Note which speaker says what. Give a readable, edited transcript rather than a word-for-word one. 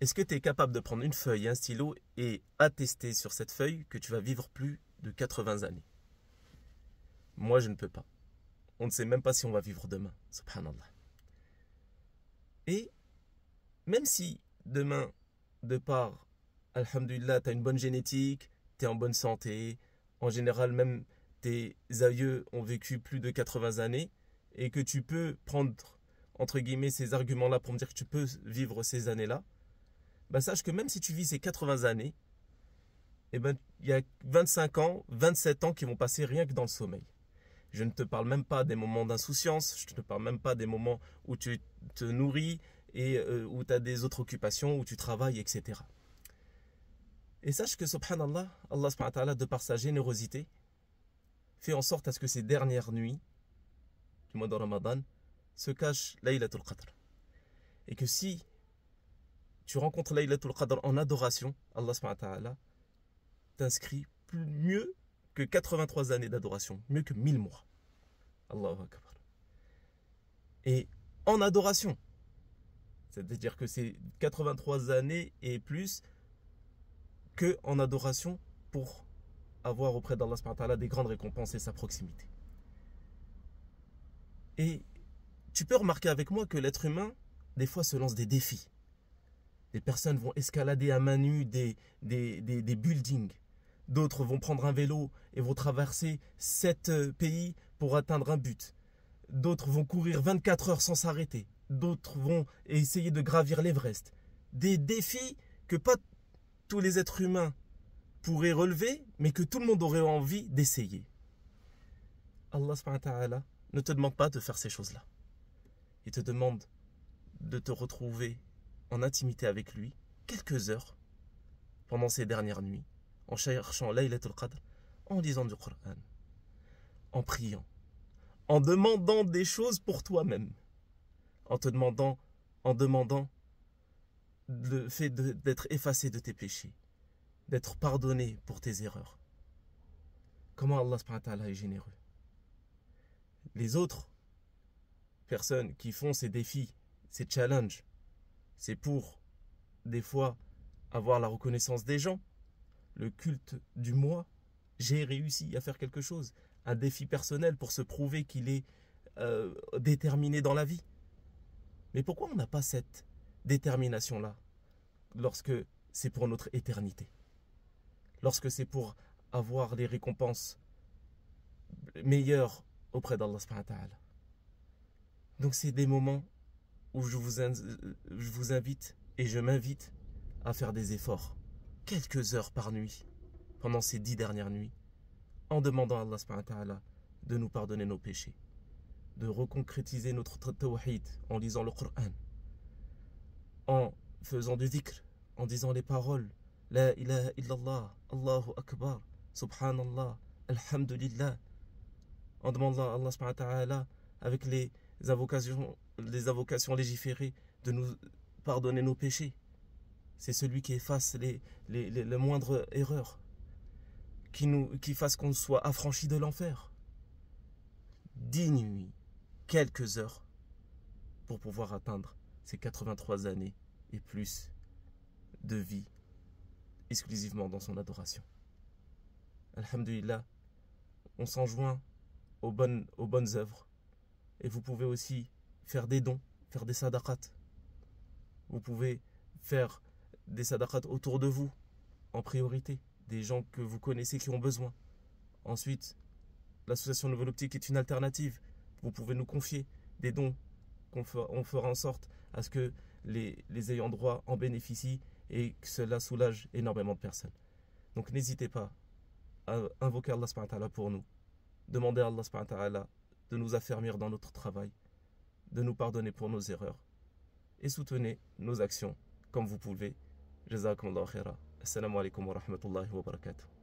Speaker 1: Est-ce que tu es capable de prendre une feuille et un stylo et attester sur cette feuille que tu vas vivre plus de 80 années? Moi, je ne peux pas. On ne sait même pas si on va vivre demain. Subhanallah. Et même si demain, de part, alhamdulillah, tu as une bonne génétique, tu es en bonne santé, en général, même tes aïeux ont vécu plus de 80 années, et que tu peux prendre, entre guillemets, ces arguments-là pour me dire que tu peux vivre ces années-là, bah sache que même si tu vis ces 80 années, eh ben, il y a 25 ans, 27 ans qui vont passer rien que dans le sommeil. Je ne te parle même pas des moments d'insouciance, je ne te parle même pas des moments où tu te nourris et où tu as des autres occupations, où tu travailles, etc. Et sache que, subhanallah, Allah subhanahu wa ta'ala, de par sa générosité, fait en sorte à ce que ces dernières nuits du mois de Ramadan se cachent Laylatul Qadr. Et que si tu rencontres Laylatul Qadr en adoration, Allah subhanahu wa ta'ala t'inscrit mieux que 83 années d'adoration, mieux que 1000 mois. Allahu Akbar. Et en adoration, c'est-à-dire que c'est 83 années et plus que en adoration pour avoir auprès d'Allah subhanahu wa ta'ala des grandes récompenses et sa proximité. Et tu peux remarquer avec moi que l'être humain, des fois, se lance des défis. Des personnes vont escalader à main nue des buildings. D'autres vont prendre un vélo et vont traverser 7 pays pour atteindre un but. D'autres vont courir 24 heures sans s'arrêter. D'autres vont essayer de gravir l'Everest. Des défis que pas tous les êtres humains pourraient relever, mais que tout le monde aurait envie d'essayer. Allah subhanahu wa ta'ala ne te demande pas de faire ces choses-là. Il te demande de te retrouver en intimité avec lui quelques heures pendant ces dernières nuits, en cherchant Laylatul Qadr, en lisant du Coran, en priant, en demandant des choses pour toi-même, en demandant le fait d'être effacé de tes péchés, d'être pardonné pour tes erreurs. Comment Allah subhanahu wa ta'ala est généreux. Les autres personnes qui font ces défis, ces challenges, c'est pour des fois avoir la reconnaissance des gens, le culte du moi. J'ai réussi à faire quelque chose, un défi personnel pour se prouver qu'il est déterminé dans la vie. Mais pourquoi on n'a pas cette détermination-là lorsque c'est pour notre éternité, lorsque c'est pour avoir les récompenses meilleures auprès d'Allah subhanahu wa ta'ala? Donc c'est des moments où je vous invite et je m'invite à faire des efforts, quelques heures par nuit, pendant ces 10 dernières nuits, en demandant à Allah subhanahu wa ta'ala de nous pardonner nos péchés, de reconcrétiser notre tawhid en lisant le Coran, en faisant du dhikr, en disant les paroles La ilaha illallah, Allahu Akbar, Subhanallah, Alhamdulillah, en demandant à Allah subhanahu wa ta'ala avec les invocations légiférées de nous pardonner nos péchés. C'est celui qui efface les moindres erreurs, qui fasse qu'on soit affranchi de l'enfer. 10 nuits, quelques heures, pour pouvoir atteindre ces 83 années et plus de vie exclusivement dans son adoration. Alhamdulillah, on s'enjoint aux bonnes œuvres. Et vous pouvez aussi faire des dons, faire des sadaqat. Vous pouvez faire des sadaqat autour de vous, en priorité, des gens que vous connaissez qui ont besoin. Ensuite, l'association Nouvelle Optique est une alternative. Vous pouvez nous confier des dons, on fera en sorte à ce que les ayants droit en bénéficient et que cela soulage énormément de personnes. Donc n'hésitez pas à invoquer Allah subhanahu wa ta'ala pour nous. Demandez à Allah subhanahu wa ta'ala de nous affermir dans notre travail, de nous pardonner pour nos erreurs et soutenez nos actions comme vous pouvez. Jazakumullahu khaira. Assalamu alaikum wa rahmatullahi wa barakatuh.